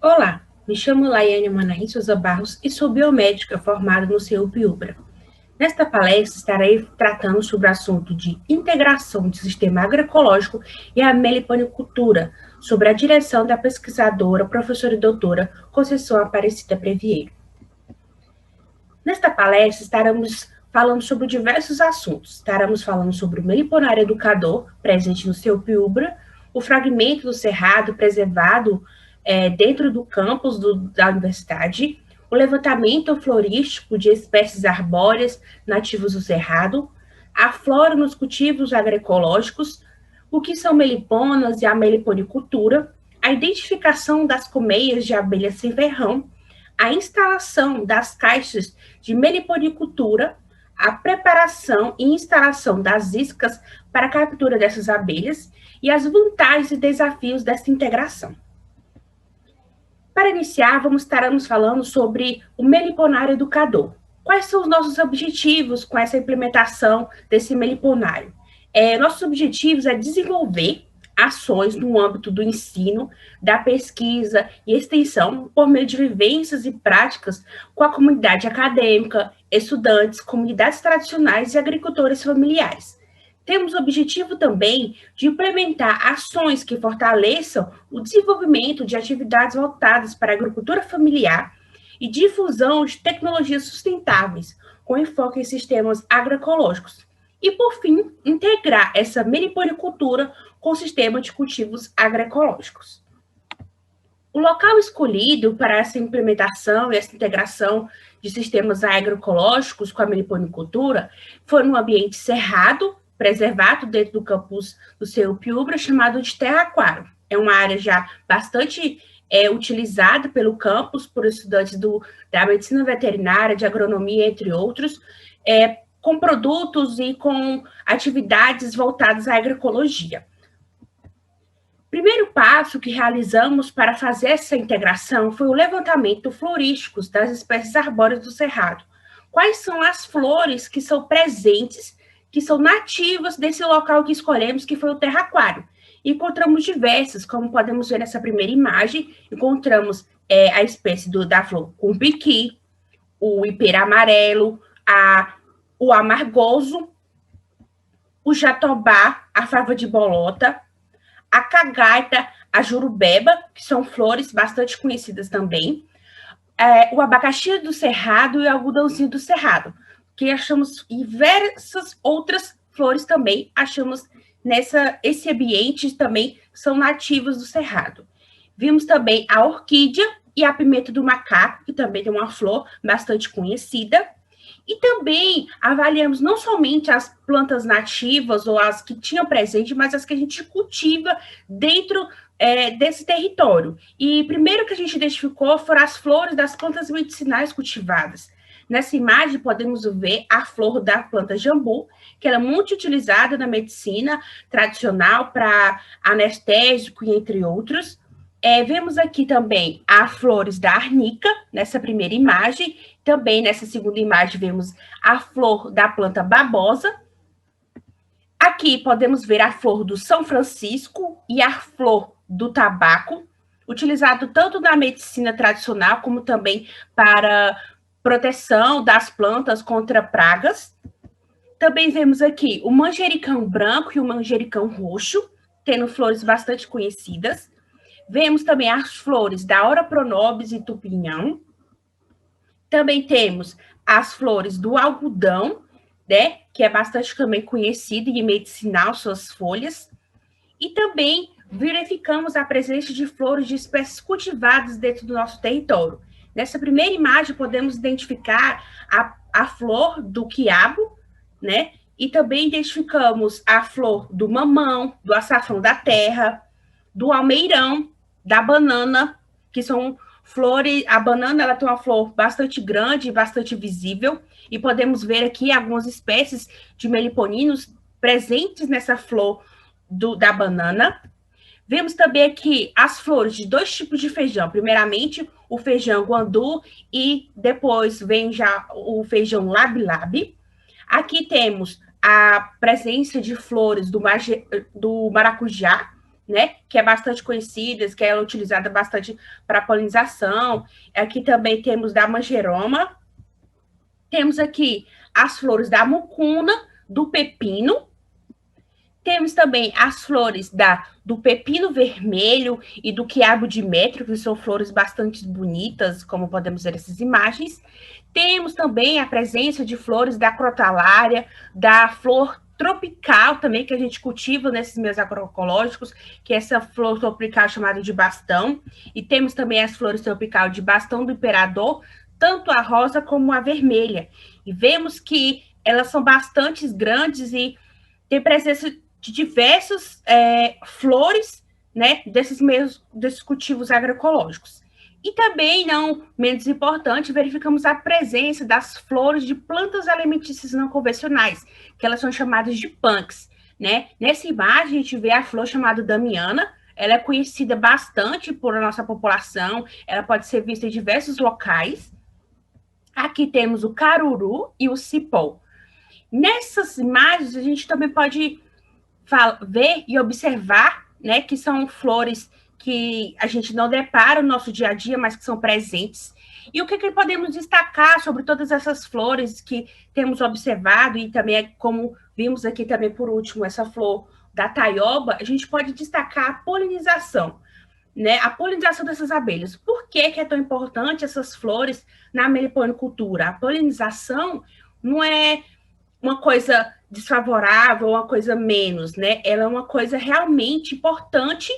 Olá, me chamo Laiane Manaim Souza Barros e sou biomédica formada no CEUP-UBRA. Nesta palestra estarei tratando sobre o assunto de integração do sistema agroecológico e a meliponicultura, sobre a direção da pesquisadora, professora e doutora Conceição Aparecida Previeiro. Nesta palestra estaremos falando sobre diversos assuntos. Estaremos falando sobre o meliponário educador, presente no CEUP-UBRA, o fragmento do cerrado preservado dentro do campus da universidade, o levantamento florístico de espécies arbóreas nativas do cerrado, a flora nos cultivos agroecológicos, o que são meliponas e a meliponicultura, a identificação das colmeias de abelhas sem ferrão, a instalação das caixas de meliponicultura, a preparação e instalação das iscas para a captura dessas abelhas e as vantagens e desafios dessa integração. Para iniciar, estaremos falando sobre o meliponário educador. Quais são os nossos objetivos com essa implementação desse meliponário? Nossos objetivos é desenvolver ações no âmbito do ensino, da pesquisa e extensão por meio de vivências e práticas com a comunidade acadêmica, estudantes, comunidades tradicionais e agricultores familiares. Temos o objetivo também de implementar ações que fortaleçam o desenvolvimento de atividades voltadas para a agricultura familiar e difusão de tecnologias sustentáveis, com enfoque em sistemas agroecológicos. E, por fim, integrar essa meliponicultura com o sistema de cultivos agroecológicos. O local escolhido para essa implementação e essa integração de sistemas agroecológicos com a meliponicultura foi no ambiente cerrado, preservado dentro do campus do CEUP-UBRA, chamado de Terra Aquário. É uma área já bastante utilizada pelo campus, por estudantes da medicina veterinária, de agronomia, entre outros, com produtos e com atividades voltadas à agroecologia. Primeiro passo que realizamos para fazer essa integração foi o levantamento florístico das espécies arbóreas do cerrado. Quais são as flores que são presentes, que são nativas desse local que escolhemos, que foi o Terra Aquário? Encontramos diversas, como podemos ver nessa primeira imagem, encontramos a espécie da flor cumbiqui, o ipera amarelo, o amargoso, o jatobá, a fava de bolota, a cagaita, a jurubeba, que são flores bastante conhecidas também, o abacaxi do cerrado e o algodãozinho do cerrado, que achamos diversas outras flores também, achamos esse ambiente também são nativos do cerrado. Vimos também a orquídea e a pimenta do macaco, que também tem uma flor bastante conhecida. E também avaliamos não somente as plantas nativas ou as que tinham presente, mas as que a gente cultiva dentro desse território. E primeiro que a gente identificou foram as flores das plantas medicinais cultivadas. Nessa imagem podemos ver a flor da planta jambu, que ela é muito utilizada na medicina tradicional para anestésico e entre outros. Vemos aqui também as flores da arnica, nessa primeira imagem. Também nessa segunda imagem vemos a flor da planta babosa. Aqui podemos ver a flor do São Francisco e a flor do tabaco, utilizado tanto na medicina tradicional como também para proteção das plantas contra pragas. Também vemos aqui o manjericão branco e o manjericão roxo, tendo flores bastante conhecidas. Vemos também as flores da Ora pronobis e tupinhão. Também temos as flores do algodão, né, que é bastante também conhecido e medicinal, suas folhas. E também verificamos a presença de flores de espécies cultivadas dentro do nosso território. Nessa primeira imagem, podemos identificar a flor do quiabo, né? E também identificamos a flor do mamão, do açafrão da terra, do almeirão, da banana, que são flores. A banana ela tem uma flor bastante grande e bastante visível, e podemos ver aqui algumas espécies de meliponinos presentes nessa flor da banana. Vemos também aqui as flores de dois tipos de feijão. Primeiramente, o feijão guandu e depois vem já o feijão labi-labi. Aqui temos a presença de flores do maracujá, né, que é bastante conhecida, que é utilizada bastante para polinização. Aqui também temos da manjeroma, temos aqui as flores da mucuna, do pepino, temos também as flores do pepino vermelho e do quiabo de metro, que são flores bastante bonitas, como podemos ver nessas imagens. Temos também a presença de flores da crotalária, da flor tropical também, que a gente cultiva nesses meios agroecológicos, que é essa flor tropical chamada de bastão. E temos também as flores tropical de bastão do imperador, tanto a rosa como a vermelha. E vemos que elas são bastante grandes e tem presença de diversas flores, né, desses cultivos agroecológicos. E também, não menos importante, verificamos a presença das flores de plantas alimentícias não convencionais, que elas são chamadas de punks, né? Nessa imagem, a gente vê a flor chamada damiana. Ela é conhecida bastante por nossa população, ela pode ser vista em diversos locais. Aqui temos o caruru e o cipó. Nessas imagens, a gente também pode ver e observar, né, que são flores que a gente não depara no nosso dia a dia, mas que são presentes. E o que podemos destacar sobre todas essas flores que temos observado, e também, como vimos aqui também por último, essa flor da taioba, a gente pode destacar a polinização, né? A polinização dessas abelhas. Por que é tão importante essas flores na meliponicultura? A polinização não é uma coisa desfavorável, uma coisa menos, né? Ela é uma coisa realmente importante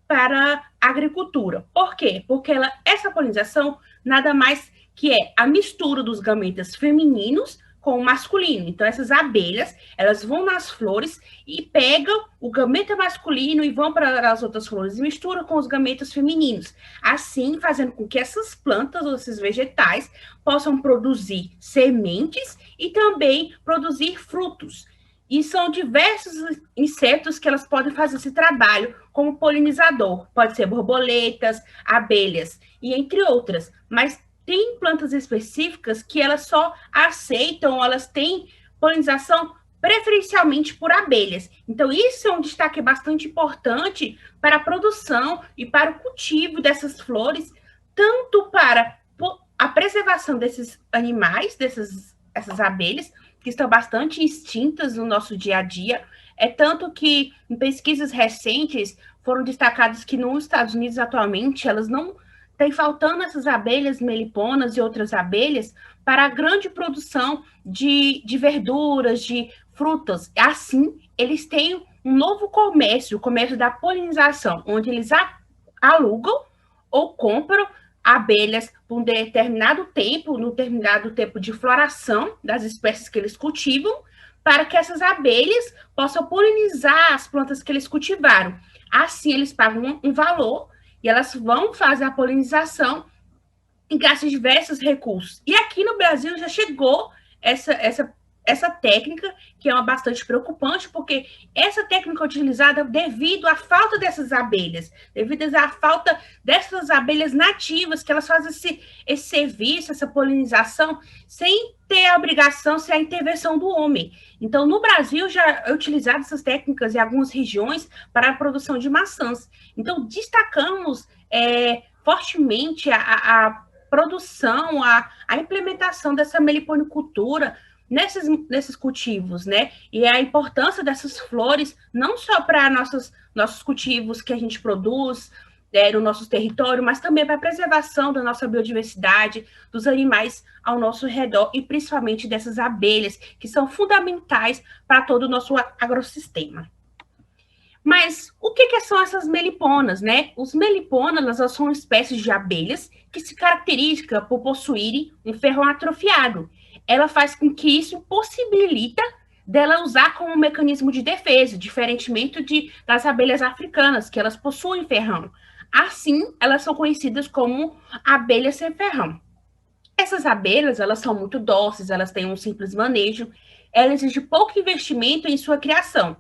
para a agricultura. Por quê? Porque essa polinização nada mais que é a mistura dos gametas femininos com o masculino. Então, essas abelhas, elas vão nas flores e pegam o gameta masculino e vão para as outras flores e misturam com os gametas femininos. Assim, fazendo com que essas plantas ou esses vegetais possam produzir sementes e também produzir frutos. E são diversos insetos que elas podem fazer esse trabalho como polinizador. Pode ser borboletas, abelhas e entre outras. Mas tem plantas específicas que elas só aceitam, elas têm polinização preferencialmente por abelhas. Então, isso é um destaque bastante importante para a produção e para o cultivo dessas flores, tanto para a preservação desses animais, essas abelhas, que estão bastante extintas no nosso dia a dia. É tanto que, em pesquisas recentes, foram destacadas que nos Estados Unidos, atualmente, elas não têm faltando essas abelhas meliponas e outras abelhas para a grande produção de verduras, de frutas. Assim, eles têm um novo comércio, o comércio da polinização, onde eles alugam ou compram abelhas por um determinado tempo, no determinado tempo de floração das espécies que eles cultivam, para que essas abelhas possam polinizar as plantas que eles cultivaram. Assim, eles pagam um valor e elas vão fazer a polinização e gastam diversos recursos. E aqui no Brasil já chegou essa técnica, que é bastante preocupante, porque essa técnica é utilizada devido à falta dessas abelhas, devido à falta dessas abelhas nativas, que elas fazem esse serviço, essa polinização, sem ter a obrigação, sem a intervenção do homem. Então, no Brasil, já é utilizado essas técnicas em algumas regiões para a produção de maçãs. Então, destacamos fortemente a produção, a implementação dessa meliponicultura nesses cultivos, né? E a importância dessas flores, não só para nossos cultivos que a gente produz no nosso território, mas também para a preservação da nossa biodiversidade, dos animais ao nosso redor e principalmente dessas abelhas, que são fundamentais para todo o nosso agrossistema. Mas o que são essas meliponas, né? Os meliponas, elas são espécies de abelhas que se caracterizam por possuírem um ferrão atrofiado. Ela faz com que isso possibilita dela usar como um mecanismo de defesa, diferentemente das abelhas africanas, que elas possuem ferrão. Assim, elas são conhecidas como abelhas sem ferrão. Essas abelhas, elas são muito dóceis, elas têm um simples manejo, elas exigem pouco investimento em sua criação.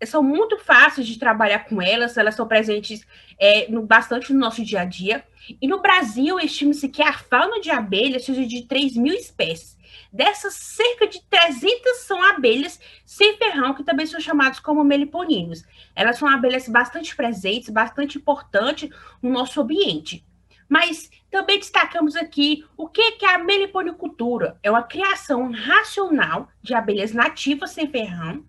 são muito fáceis de trabalhar com elas, elas estão presentes bastante no nosso dia a dia. E no Brasil, estima-se que a fauna de abelhas seja de 3.000 espécies. Dessas, cerca de 300 são abelhas sem ferrão, que também são chamadas como meliponinos. Elas são abelhas bastante presentes, bastante importantes no nosso ambiente. Mas também destacamos aqui o que é a meliponicultura. É uma criação racional de abelhas nativas sem ferrão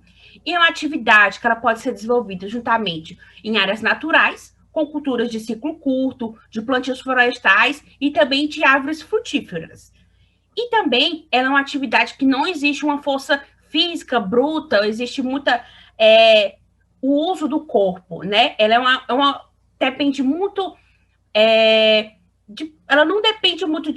e é uma atividade que ela pode ser desenvolvida juntamente em áreas naturais, com culturas de ciclo curto, de plantios florestais e também de árvores frutíferas. E também ela é uma atividade que não existe uma força física bruta, existe muita o uso do corpo, né? Ela depende muito ela não depende muito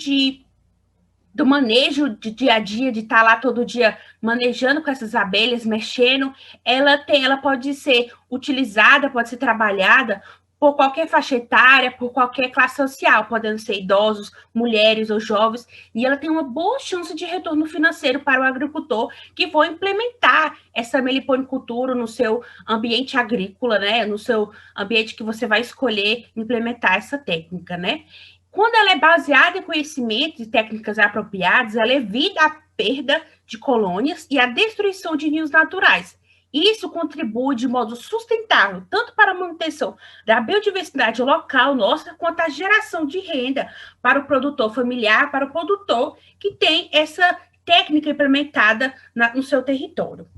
do manejo de dia a dia, de estar lá todo dia manejando com essas abelhas, mexendo. Ela pode ser utilizada, pode ser trabalhada por qualquer faixa etária, por qualquer classe social, podendo ser idosos, mulheres ou jovens, e ela tem uma boa chance de retorno financeiro para o agricultor que for implementar essa meliponicultura no seu ambiente agrícola, né? No seu ambiente que você vai escolher implementar essa técnica, né? Quando ela é baseada em conhecimentos e técnicas apropriadas, ela evita a perda de colônias e a destruição de ninhos naturais. Isso contribui de modo sustentável, tanto para a manutenção da biodiversidade local nossa, quanto a geração de renda para o produtor familiar, para o produtor que tem essa técnica implementada no seu território.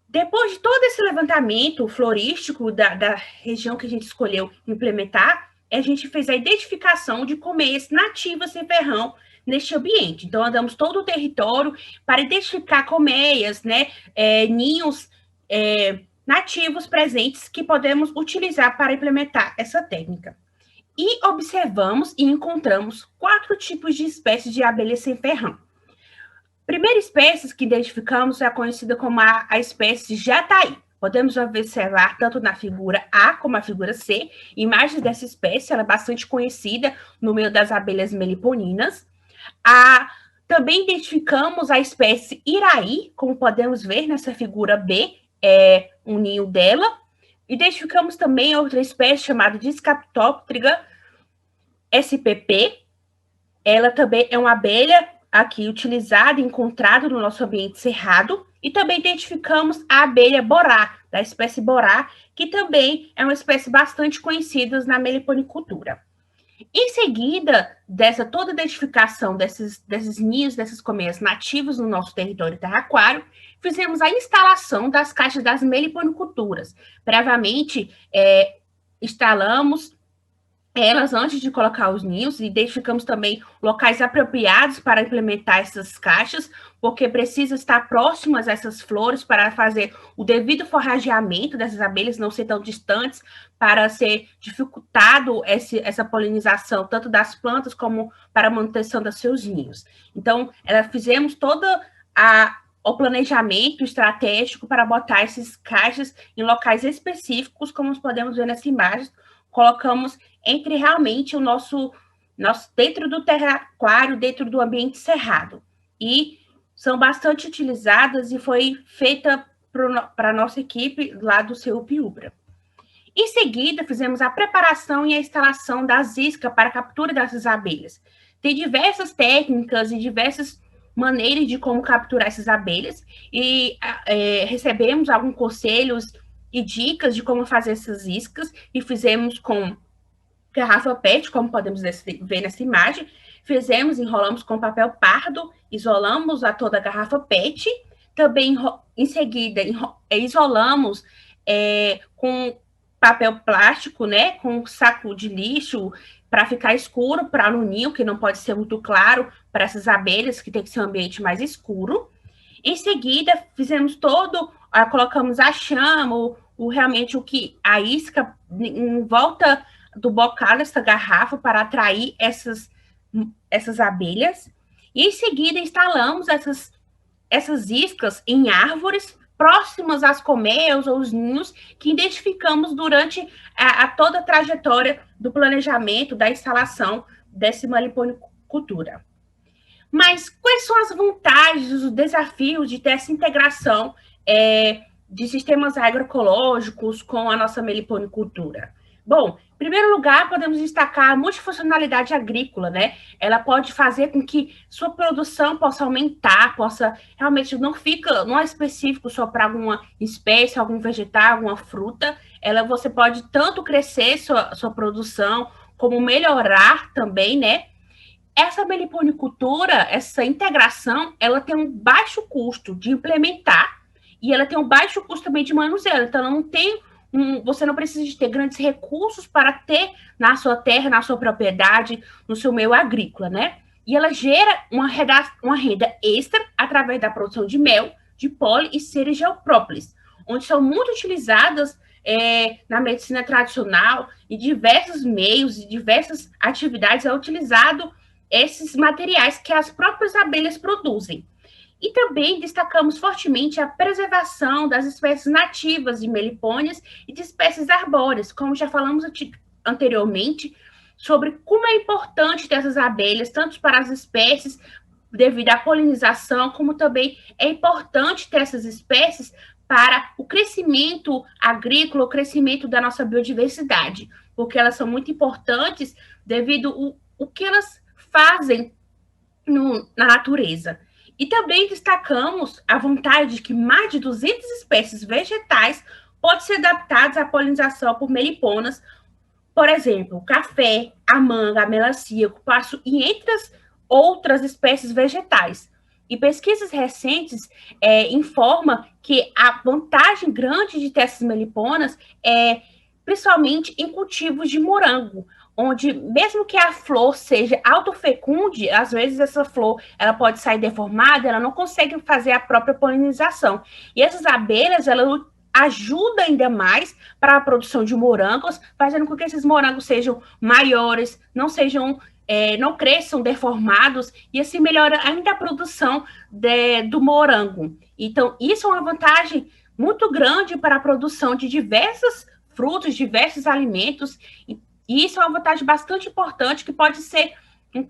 Depois de todo esse levantamento florístico da região que a gente escolheu implementar, a gente fez a identificação de colmeias nativas sem ferrão neste ambiente. Então, andamos todo o território para identificar colmeias, né, ninhos nativos presentes que podemos utilizar para implementar essa técnica. E observamos e encontramos 4 tipos de espécies de abelhas sem ferrão. A primeira espécie que identificamos é a conhecida como a espécie jataí. Podemos observar tanto na figura A como na figura C, imagens dessa espécie, ela é bastante conhecida no meio das abelhas meliponinas. Também identificamos a espécie iraí, como podemos ver nessa figura B, é um ninho dela. Identificamos também outra espécie chamada Discaptóptera SPP. Ela também é uma abelha aqui utilizada e encontrada no nosso ambiente cerrado. E também identificamos a abelha borá, da espécie borá, que também é uma espécie bastante conhecida na meliponicultura. Em seguida, toda a identificação desses ninhos, dessas colmeias nativas no nosso território terraquário, fizemos a instalação das caixas das meliponiculturas. Previamente, instalamos elas antes de colocar os ninhos, identificamos também locais apropriados para implementar essas caixas, porque precisa estar próximas a essas flores para fazer o devido forrageamento dessas abelhas, não ser tão distantes, para ser dificultado essa polinização, tanto das plantas como para a manutenção dos seus ninhos. Então, fizemos todo o planejamento estratégico para botar essas caixas em locais específicos, como podemos ver nessa imagem. Colocamos entre realmente o nosso dentro do terraquário, dentro do ambiente cerrado. E são bastante utilizadas e foi feita para a nossa equipe lá do CEUP-UBRA. Em seguida, fizemos a preparação e a instalação das iscas para a captura dessas abelhas. Tem diversas técnicas e diversas maneiras de como capturar essas abelhas e recebemos alguns conselhos e dicas de como fazer essas iscas e fizemos com garrafa PET, como podemos ver nessa imagem. Enrolamos com papel pardo, isolamos toda a garrafa PET. Também, em seguida, isolamos com papel plástico, né, com saco de lixo, para ficar escuro para o ninho, que não pode ser muito claro para essas abelhas, que tem que ser um ambiente mais escuro. Em seguida, colocamos a chama, realmente a isca em volta do bocal dessa garrafa para atrair essas abelhas. E em seguida, instalamos essas iscas em árvores próximas às colmeias ou os ninhos que identificamos durante toda a trajetória do planejamento, da instalação dessa meliponicultura. Mas quais são as vantagens, os desafios de ter essa integração de sistemas agroecológicos com a nossa meliponicultura? Bom, em primeiro lugar, podemos destacar a multifuncionalidade agrícola, né? Ela pode fazer com que sua produção possa aumentar, possa realmente não é específico só para alguma espécie, algum vegetal, alguma fruta. Você pode tanto crescer sua produção, como melhorar também, né? Essa meliponicultura, essa integração, ela tem um baixo custo de implementar e ela tem um baixo custo também de manuseio. Então, ela não tem você não precisa de ter grandes recursos para ter na sua terra, na sua propriedade, no seu meio agrícola, né? E ela gera uma renda extra através da produção de mel, de pólen e ceras de própolis, onde são muito utilizadas na medicina tradicional e diversos meios e diversas atividades é utilizado esses materiais que as próprias abelhas produzem. E também destacamos fortemente a preservação das espécies nativas de melipônias e de espécies arbóreas, como já falamos anteriormente, sobre como é importante ter essas abelhas, tanto para as espécies, devido à polinização, como também é importante ter essas espécies para o crescimento agrícola, o crescimento da nossa biodiversidade, porque elas são muito importantes devido ao que elas fazem na natureza. E também destacamos a vontade de que mais de 200 espécies vegetais podem ser adaptadas à polinização por meliponas, por exemplo, o café, a manga, a melancia, o cupuaçu e entre as outras espécies vegetais. E pesquisas recentes informam que a vantagem grande de ter essas meliponas é principalmente em cultivos de morango, onde mesmo que a flor seja autofecunde, às vezes essa flor ela pode sair deformada, ela não consegue fazer a própria polinização. E essas abelhas, elas ajudam ainda mais para a produção de morangos, fazendo com que esses morangos sejam maiores, não cresçam deformados, e assim melhora ainda a produção do morango. Então, isso é uma vantagem muito grande para a produção de diversos frutos, diversos alimentos, e isso é uma vantagem bastante importante, que pode ser um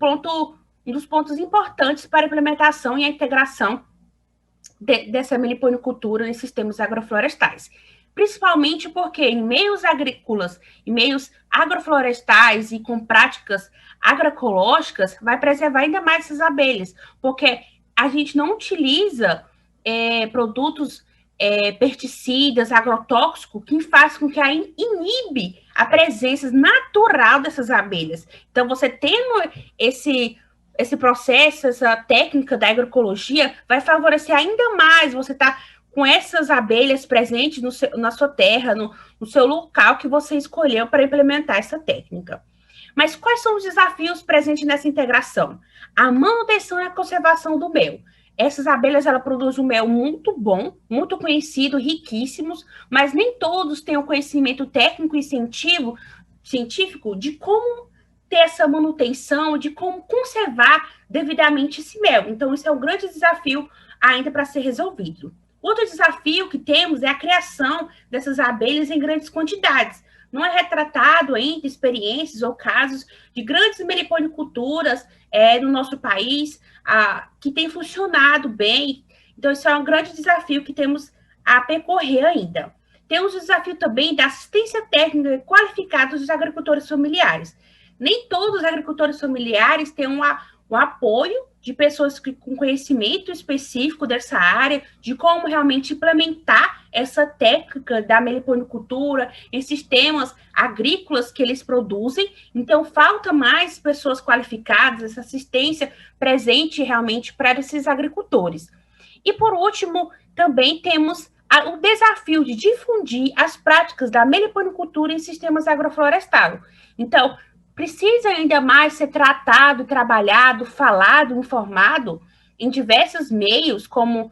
dos pontos importantes para a implementação e a integração dessa meliponicultura em sistemas agroflorestais. Principalmente porque em meios agrícolas, em meios agroflorestais e com práticas agroecológicas, vai preservar ainda mais essas abelhas, porque a gente não utiliza produtos pesticidas, agrotóxicos, que faz com que inibe a presença natural dessas abelhas. Então, você tendo esse processo, essa técnica da agroecologia, vai favorecer ainda mais você estar com essas abelhas presentes na sua terra, no seu local que você escolheu para implementar essa técnica. Mas quais são os desafios presentes nessa integração? A manutenção e a conservação do mel. Essas abelhas, ela produzem um mel muito bom, muito conhecido, riquíssimos, mas nem todos têm o conhecimento técnico e científico de como ter essa manutenção, de como conservar devidamente esse mel. Então, isso é um grande desafio ainda para ser resolvido. Outro desafio que temos é a criação dessas abelhas em grandes quantidades. Não é retratado ainda experiências ou casos de grandes meliponiculturas no nosso país que tem funcionado bem. Então, isso é um grande desafio que temos a percorrer ainda. Temos o desafio também da assistência técnica qualificada dos agricultores familiares. Nem todos os agricultores familiares têm um apoio de pessoas com conhecimento específico dessa área, de como realmente implementar essa técnica da meliponicultura em sistemas agrícolas que eles produzem. Então, falta mais pessoas qualificadas, essa assistência presente realmente para esses agricultores. E, por último, também temos o desafio de difundir as práticas da meliponicultura em sistemas agroflorestais. Então, precisa ainda mais ser tratado, trabalhado, falado, informado em diversos meios, como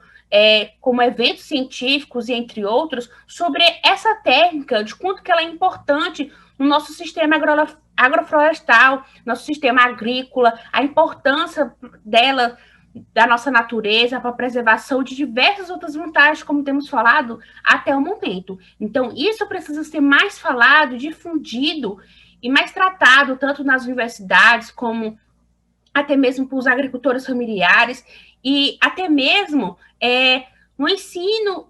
eventos científicos e entre outros, sobre essa técnica, de quanto que ela é importante no nosso sistema agroflorestal, nosso sistema agrícola, a importância dela, da nossa natureza, para a preservação de diversas outras vantagens, como temos falado até o momento. Então, isso precisa ser mais falado, difundido, e mais tratado tanto nas universidades como até mesmo para os agricultores familiares e até mesmo no ensino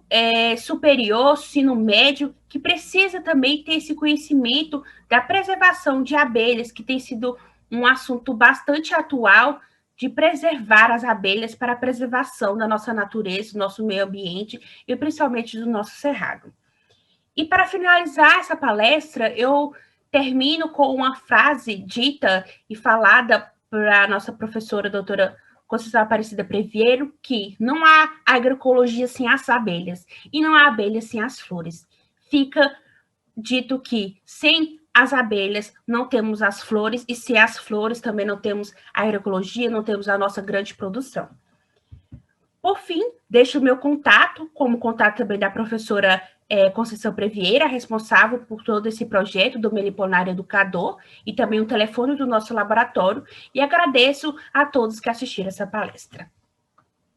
superior, ensino médio, que precisa também ter esse conhecimento da preservação de abelhas, que tem sido um assunto bastante atual, de preservar as abelhas para a preservação da nossa natureza, do nosso meio ambiente e principalmente do nosso cerrado. E para finalizar essa palestra, eu termino com uma frase dita e falada para a nossa professora, doutora Conceição Aparecida Previeiro, que não há agroecologia sem as abelhas e não há abelhas sem as flores. Fica dito que sem as abelhas não temos as flores e sem as flores também não temos a agroecologia, não temos a nossa grande produção. Por fim, deixo o meu contato, como contato também da professora Conceição Previeira, responsável por todo esse projeto do Meliponário Educador, e também o telefone do nosso laboratório, e agradeço a todos que assistiram essa palestra.